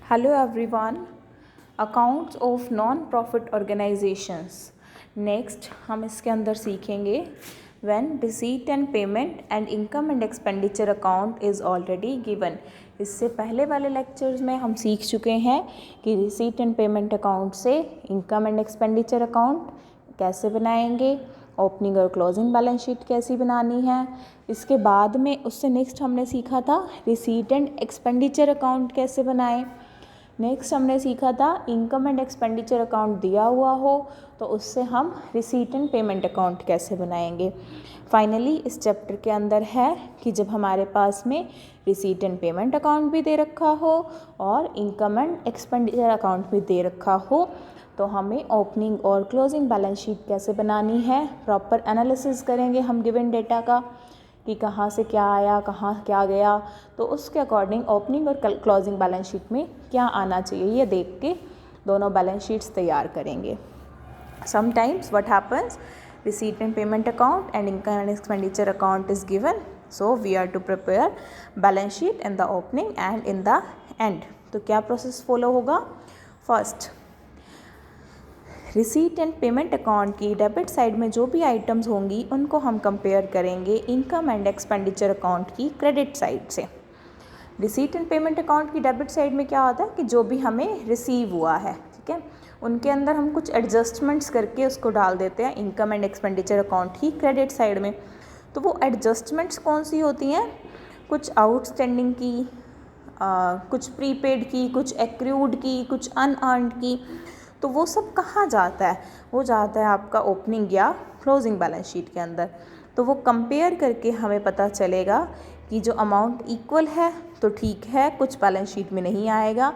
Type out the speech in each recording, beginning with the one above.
Hello everyone. Accounts of non-profit organizations. Next हम इसके अंदर सीखेंगे when receipt and payment and income and expenditure account is already given. इससे पहले वाले लेक्चर्स में हम सीख चुके हैं कि रिसीट एंड पेमेंट अकाउंट से इनकम एंड एक्सपेंडिचर अकाउंट कैसे बनाएंगे, ओपनिंग और क्लोजिंग बैलेंस शीट कैसी बनानी है। इसके बाद में उससे नेक्स्ट हमने सीखा था रिसीट एंड एक्सपेंडिचर अकाउंट कैसे बनाएं। नेक्स्ट हमने सीखा था इनकम एंड एक्सपेंडिचर अकाउंट दिया हुआ हो तो उससे हम रिसीट एंड पेमेंट अकाउंट कैसे बनाएंगे। फाइनली इस चैप्टर के अंदर है कि जब हमारे पास में रिसीट एंड पेमेंट अकाउंट भी दे रखा हो और इनकम एंड एक्सपेंडिचर अकाउंट भी दे रखा हो तो हमें ओपनिंग और क्लोजिंग बैलेंस शीट कैसे बनानी है। प्रॉपर एनालिसिस करेंगे हम गिवन डेटा का कि कहाँ से क्या आया, कहाँ क्या गया, तो उसके अकॉर्डिंग ओपनिंग और क्लोजिंग बैलेंस शीट में क्या आना चाहिए ये देख के दोनों बैलेंस शीट्स तैयार करेंगे। Sometimes what happens, receipt and payment account and income and expenditure account is given, so we are to prepare balance sheet in the opening and in the end. तो क्या प्रोसेस फॉलो होगा। First, receipt and payment account की debit side में जो भी items होंगी उनको हम कंपेयर करेंगे इनकम एंड एक्सपेंडिचर अकाउंट की क्रेडिट साइड से। रिसीट एंड पेमेंट अकाउंट की डेबिट साइड में क्या होता है कि जो भी हमें रिसीव हुआ है, ठीक है, उनके अंदर हम कुछ एडजस्टमेंट्स करके उसको डाल देते हैं इनकम एंड एक्सपेंडिचर अकाउंट की क्रेडिट साइड में। तो वो एडजस्टमेंट्स कौन सी होती हैं, कुछ आउटस्टैंडिंग की, कुछ प्रीपेड की, कुछ एक्रूड की, कुछ अनअर्न्ड की। तो वो सब कहाँ जाता है, वो जाता है आपका ओपनिंग या क्लोजिंग बैलेंस शीट के अंदर। तो वो कंपेयर करके हमें पता चलेगा कि जो अमाउंट इक्वल है तो ठीक है, कुछ बैलेंस शीट में नहीं आएगा,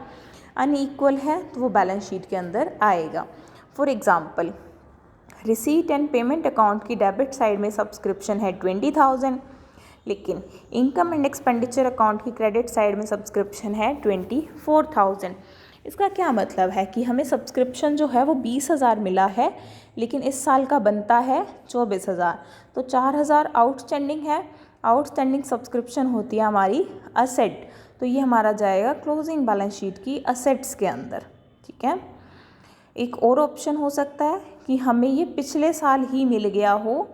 अनइक्वल है तो वो बैलेंस शीट के अंदर आएगा। For example, receipt and payment account की डेबिट साइड में सब्सक्रिप्शन है 20,000, लेकिन इनकम एंड एक्सपेंडिचर अकाउंट की क्रेडिट साइड में सब्सक्रिप्शन है 24,000। इसका क्या मतलब है कि हमें सब्सक्रिप्शन जो है वो 20,000 मिला है, लेकिन इस साल का बनता है 24,000, तो 4,000 आउटस्टैंडिंग है। आउटस्टैंडिंग सब्सक्रिप्शन होती है हमारी असेट, तो ये हमारा जाएगा क्लोजिंग बैलेंस शीट की असेट्स के अंदर, ठीक है। एक और ऑप्शन हो सकता है कि हमें ये पिछले साल ही मिल गया हो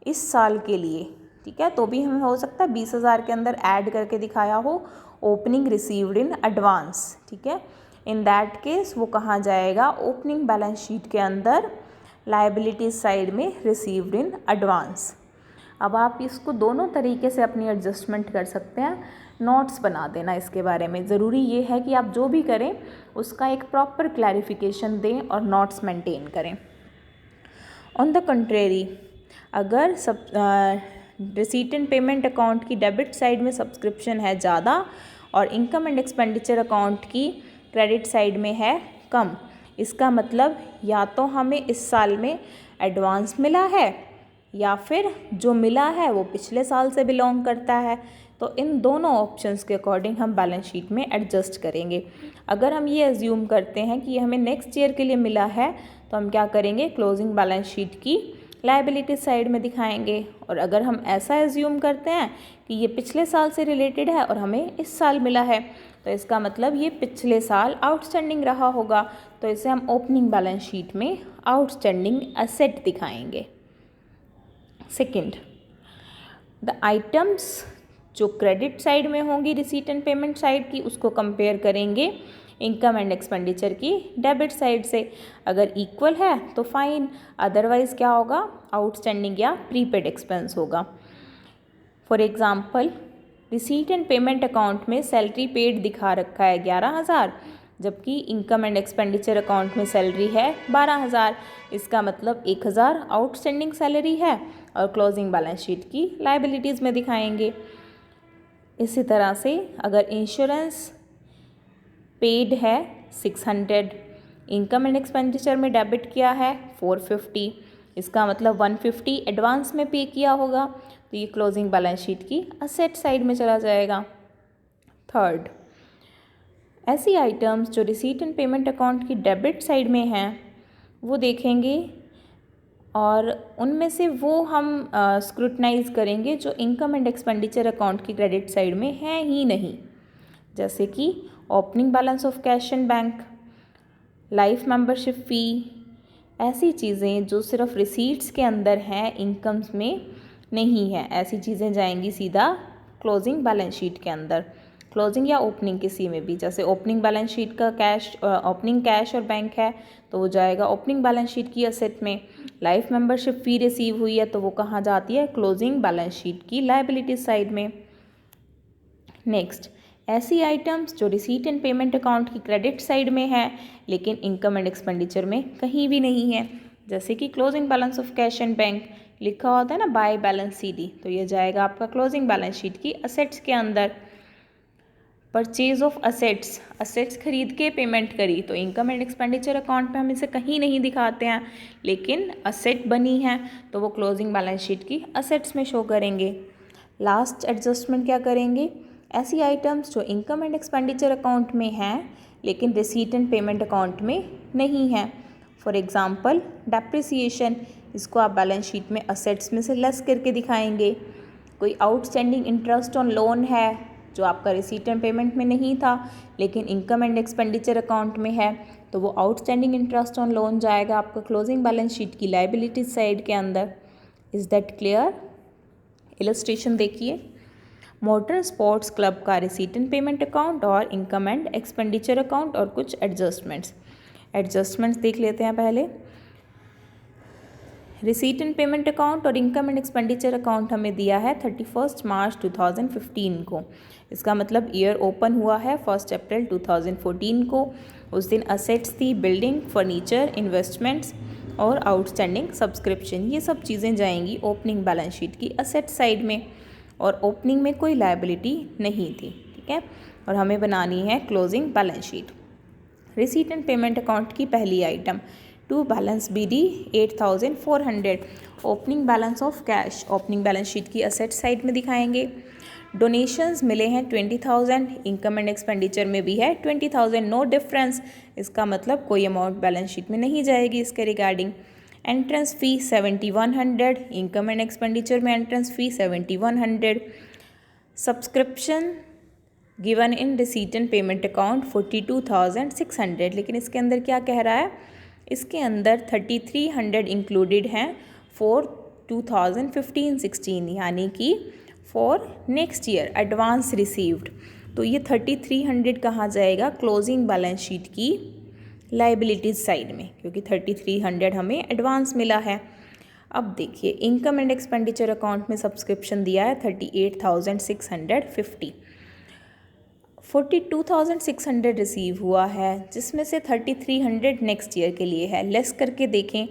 इस साल के लिए, ठीक है, तो भी हमें हो सकता है 20,000 के अंदर ऐड करके दिखाया हो ओपनिंग रिसीव्ड इन एडवांस, ठीक है। इन दैट केस वो कहाँ जाएगा, ओपनिंग बैलेंस शीट के अंदर लायबिलिटीज साइड में रिसीव्ड इन एडवांस। अब आप इसको दोनों तरीके से अपनी एडजस्टमेंट कर सकते हैं, नोट्स बना देना इसके बारे में। ज़रूरी ये है कि आप जो भी करें उसका एक प्रॉपर क्लैरिफिकेशन दें और नोट्स मेंटेन करें। ऑन द कंट्रेरी, अगर रिसीट एंड पेमेंट अकाउंट की डेबिट साइड में सब्सक्रिप्शन है ज़्यादा और इनकम एंड एक्सपेंडिचर अकाउंट की क्रेडिट साइड में है कम, इसका मतलब या तो हमें इस साल में एडवांस मिला है या फिर जो मिला है वो पिछले साल से बिलोंग करता है। तो इन दोनों ऑप्शंस के अकॉर्डिंग हम बैलेंस शीट में एडजस्ट करेंगे। अगर हम ये एज्यूम करते हैं कि ये हमें नेक्स्ट ईयर के लिए मिला है तो हम क्या करेंगे, क्लोजिंग बैलेंस शीट की लायबिलिटी साइड में दिखाएंगे। और अगर हम ऐसा एज्यूम करते हैं कि ये पिछले साल से रिलेटेड है और हमें इस साल मिला है तो इसका मतलब ये पिछले साल आउटस्टैंडिंग रहा होगा, तो इसे हम ओपनिंग बैलेंस शीट में आउटस्टैंडिंग एसेट दिखाएंगे। सेकंड, द आइटम्स जो क्रेडिट साइड में होंगी रिसीट एंड पेमेंट साइड की उसको कंपेयर करेंगे इनकम एंड एक्सपेंडिचर की डेबिट साइड से। अगर इक्वल है तो फाइन, अदरवाइज क्या होगा, आउटस्टैंडिंग या प्रीपेड एक्सपेंस होगा। For example, receipt and payment account में सैलरी पेड दिखा रखा है 11,000, जबकि इनकम एंड एक्सपेंडिचर अकाउंट में सैलरी है 12,000। इसका मतलब 1,000 आउटस्टैंडिंग सैलरी है और क्लोजिंग बैलेंस शीट की लायबिलिटीज़ में दिखाएंगे। इसी तरह से अगर इंश्योरेंस पेड है 600, इनकम एंड एक्सपेंडिचर में डेबिट किया है 450, इसका मतलब 150 एडवांस में पे किया होगा, तो ये क्लोजिंग बैलेंस शीट की असेट साइड में चला जाएगा। थर्ड, ऐसी आइटम्स जो रिसीट एंड पेमेंट अकाउंट की डेबिट साइड में हैं वो देखेंगे और उनमें से वो हम स्क्रूटनाइज करेंगे जो इनकम एंड एक्सपेंडिचर अकाउंट की क्रेडिट साइड में है ही नहीं। जैसे कि opening balance of cash in bank, life membership fee, ऐसी चीज़ें जो सिर्फ रिसीट्स के अंदर हैं, इनकम्स में नहीं है, ऐसी चीज़ें जाएंगी सीधा क्लोजिंग बैलेंस शीट के अंदर। क्लोजिंग या ओपनिंग किसी में भी, जैसे ओपनिंग बैलेंस शीट का ओपनिंग कैश और बैंक है तो वो जाएगा ओपनिंग बैलेंस शीट की असेट में। लाइफ मेंबरशिप फ़ी रिसीव हुई है तो वो कहाँ जाती है, क्लोजिंग बैलेंस शीट की लायबिलिटी साइड में। नेक्स्ट, ऐसी आइटम्स जो रिसीट एंड पेमेंट अकाउंट की क्रेडिट साइड में है लेकिन इनकम एंड एक्सपेंडिचर में कहीं भी नहीं है, जैसे कि closing balance of cash and bank लिखा होता है ना बाय बैलेंस सीडी, तो ये जाएगा आपका क्लोजिंग बैलेंस शीट की असेट्स के अंदर। परचेज ऑफ असेट्स, असेट्स खरीद के पेमेंट करी तो इनकम एंड एक्सपेंडिचर अकाउंट पे हम इसे कहीं नहीं दिखाते हैं, लेकिन असेट बनी है तो वो क्लोजिंग बैलेंस शीट की असेट्स में शो करेंगे। लास्ट एडजस्टमेंट क्या करेंगे, ऐसी आइटम्स जो इनकम एंड एक्सपेंडिचर अकाउंट में हैं लेकिन रिसीट एंड पेमेंट अकाउंट में नहीं है। फॉर एग्जांपल डेप्रिसिएशन, इसको आप बैलेंस शीट में असेट्स में से लेस करके दिखाएंगे। कोई आउटस्टैंडिंग इंटरेस्ट ऑन लोन है जो आपका रिसीट एंड पेमेंट में नहीं था लेकिन इनकम एंड एक्सपेंडिचर अकाउंट में है, तो वो आउटस्टैंडिंग इंटरेस्ट ऑन लोन जाएगा आपका क्लोजिंग बैलेंस शीट की लायबिलिटी साइड के अंदर। Is that clear? इलस्ट्रेशन देखिए, मोटर स्पोर्ट्स क्लब का रिसीट एंड पेमेंट अकाउंट और इनकम एंड एक्सपेंडिचर अकाउंट और कुछ एडजस्टमेंट्स देख लेते हैं पहले। रिसीट एंड पेमेंट अकाउंट और इनकम एंड एक्सपेंडिचर अकाउंट हमें दिया है 31 मार्च 2015 को, इसका मतलब ईयर ओपन हुआ है 1 अप्रैल 2014 को। उस दिन असेट्स थी बिल्डिंग, फर्नीचर, इन्वेस्टमेंट्स और आउटस्टैंडिंग सब्सक्रिप्शन, ये सब चीज़ें जाएंगी ओपनिंग बैलेंस शीट की असेट साइड में, और ओपनिंग में कोई लायबिलिटी नहीं थी, ठीक है। और हमें बनानी है closing balance sheet. Receipt and payment account की पहली item to balance BD 8400, opening balance of cash, opening balance sheet की असेट साइड में दिखाएंगे। डोनेशंस मिले हैं 20,000, इनकम एंड एक्सपेंडिचर में भी है 20,000, नो डिफरेंस, इसका मतलब कोई अमाउंट बैलेंस शीट में नहीं जाएगी इसके regarding. Entrance fee 7100, income and expenditure में entrance fee 7100। Subscription given in receipt and payment account 42,600, लेकिन इसके अंदर क्या कह रहा है, इसके अंदर 3,300 इंक्लूडेड हैं फॉर 2015-16, यानी कि for next year advance received, तो ये 3,300 कहाँ जाएगा, क्लोजिंग बैलेंस शीट की लायबिलिटीज साइड में, क्योंकि 3,300 हमें एडवांस मिला है। अब देखिए इनकम एंड एक्सपेंडिचर अकाउंट में सब्सक्रिप्शन दिया है 38,650, 42,600 रिसीव हुआ है, जिसमें से 3,300 नेक्स्ट ईयर के लिए है। लेस करके देखें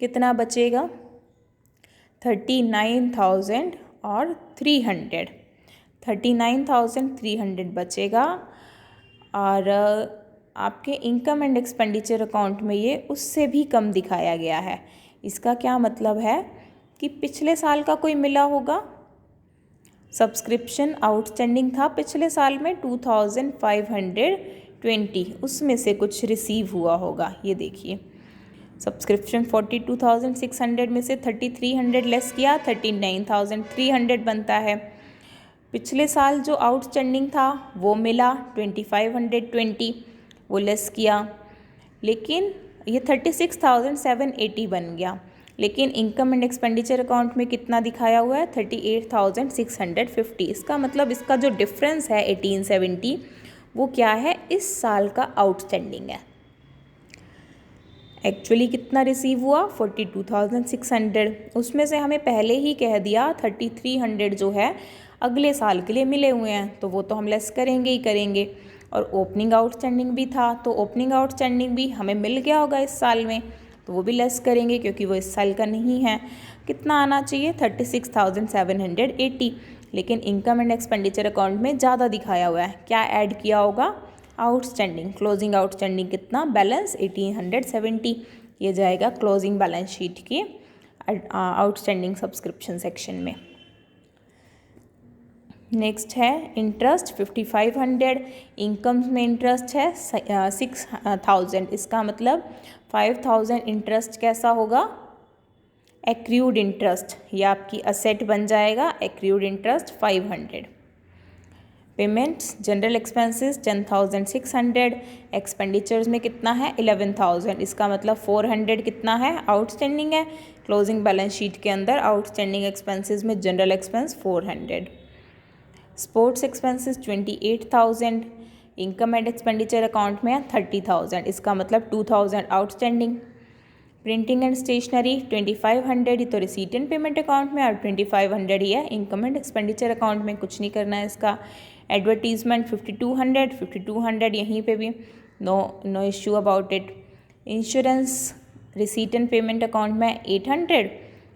कितना बचेगा, 39,300, 39,300 बचेगा। और आपके इनकम एंड एक्सपेंडिचर अकाउंट में ये उससे भी कम दिखाया गया है। इसका क्या मतलब है कि पिछले साल का कोई मिला होगा, सब्सक्रिप्शन आउटस्टैंडिंग था पिछले साल में 2,520, उसमें से कुछ रिसीव हुआ होगा। ये देखिए सब्सक्रिप्शन 42,600 में से 3,300 लेस किया, 39,300 बनता है। पिछले साल जो आउटस्टैंडिंग था वो मिला 2,520, वो लेस किया, लेकिन ये 36,780 बन गया। लेकिन इनकम एंड एक्सपेंडिचर अकाउंट में कितना दिखाया हुआ है, 38,650। इसका मतलब इसका जो डिफरेंस है 1870, वो क्या है, इस साल का आउटस्टैंडिंग है। एक्चुअली कितना रिसीव हुआ, 42,600, उसमें से हमें पहले ही कह दिया 3,300 जो है अगले साल के लिए मिले हुए हैं, तो वो तो हम लेस करेंगे ही करेंगे। और ओपनिंग आउटस्टैंडिंग भी था, तो ओपनिंग आउटस्टैंडिंग भी हमें मिल गया होगा इस साल में, तो वो भी लेस करेंगे क्योंकि वो इस साल का नहीं है। कितना आना चाहिए, 36,780, लेकिन इनकम एंड एक्सपेंडिचर अकाउंट में ज़्यादा दिखाया हुआ है। क्या ऐड किया होगा, आउटस्टैंडिंग, क्लोजिंग आउटस्टैंडिंग कितना, बैलेंस 1,870, ये जाएगा क्लोजिंग बैलेंस शीट के आउटस्टैंडिंग सब्सक्रिप्शन सेक्शन में। नेक्स्ट है इंटरेस्ट 5,500, इनकम्स में इंटरेस्ट है 6,000, इसका मतलब 5,000 इंटरेस्ट कैसा होगा, एक्रूड इंटरेस्ट, ये आपकी असेट बन जाएगा, accrued interest 500। Payments general expenses 10,600, expenditures में कितना है 11,000, इसका मतलब 400 कितना है आउटस्टैंडिंग है। क्लोजिंग बैलेंस शीट के अंदर आउटस्टैंडिंग एक्सपेंसेस में general expense 400। Sports expenses 28,000, income and expenditure account में है 30,000, इसका मतलब 2,000 आउटस्टैंडिंग। प्रिंटिंग एंड स्टेशनरी 2500, ये तो रिसीट एंड पेमेंट अकाउंट में और 2500 ही है इनकम एंड एक्सपेंडिचर अकाउंट में, कुछ नहीं करना है इसका। एडवर्टीजमेंट 5200 यहीं पे भी no issue about it. Insurance receipt and payment account में 800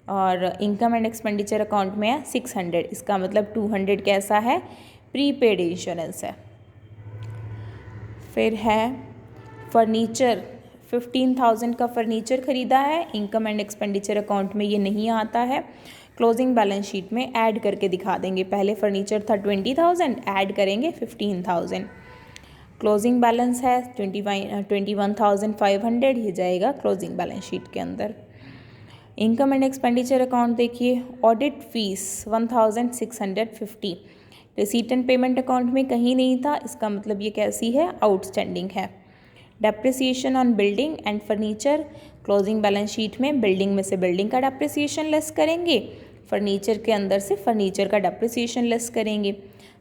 और इनकम एंड एक्सपेंडिचर अकाउंट में है 600, इसका मतलब 200 कैसा है प्रीपेड इंश्योरेंस है। फिर है फर्नीचर 15,000 का फर्नीचर ख़रीदा है, इनकम एंड एक्सपेंडिचर अकाउंट में ये नहीं आता है, क्लोजिंग बैलेंस शीट में ऐड करके दिखा देंगे। पहले फर्नीचर था 20,000, ऐड करेंगे 15,000। क्लोजिंग बैलेंस है 21,500, ये जाएगा क्लोजिंग बैलेंस शीट के अंदर। इनकम एंड एक्सपेंडिचर अकाउंट देखिए, audit fees 1,650, receipt and payment account में कहीं नहीं था, इसका मतलब ये कैसी है आउटस्टैंडिंग है। Depreciation on building and furniture, closing balance sheet में बिल्डिंग में से बिल्डिंग का डेप्रिसिएशन लेस करेंगे, फर्नीचर के अंदर से फर्नीचर का डेप्रिसिएशन लेस करेंगे।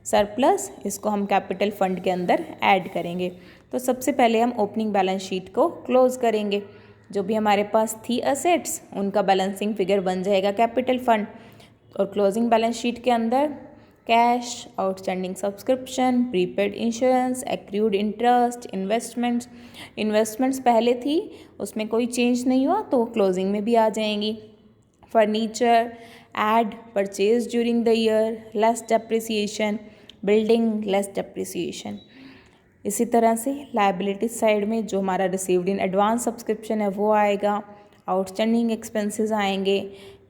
सरप्लस इसको हम कैपिटल फंड के अंदर ऐड करेंगे। तो सबसे पहले हम ओपनिंग बैलेंस शीट को क्लोज करेंगे, जो भी हमारे पास थी असेट्स उनका बैलेंसिंग फिगर बन जाएगा कैपिटल फंड। और क्लोजिंग बैलेंस शीट के अंदर cash, outstanding subscription, prepaid insurance, accrued interest, investments पहले थी उसमें कोई चेंज नहीं हुआ तो क्लोजिंग में भी आ जाएंगी। Furniture add purchase during the year less depreciation, building less depreciation. इसी तरह से लायबिलिटी साइड में जो हमारा रिसीव्ड इन एडवांस सब्सक्रिप्शन है वो आएगा, आउटस्टैंडिंग एक्सपेंसेस आएंगे,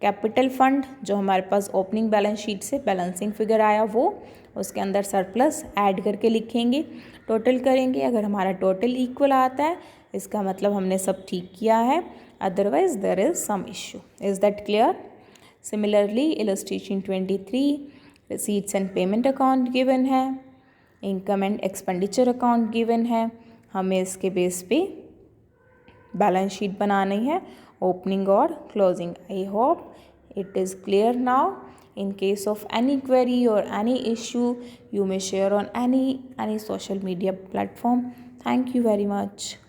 कैपिटल फंड जो हमारे पास ओपनिंग बैलेंस शीट से बैलेंसिंग फिगर आया वो, उसके अंदर सरप्लस ऐड करके लिखेंगे, टोटल करेंगे। अगर हमारा टोटल इक्वल आता है इसका मतलब हमने सब ठीक किया है, otherwise there is some issue. Is that clear? Similarly illustration 23 receipts and payment account given है, income and expenditure account given है, हमें इसके बेस पे बैलेंस शीट बनानी है, ओपनिंग और closing. I hope it is clear now. In case of any query or any issue, you may share on any social media platform. Thank you very much.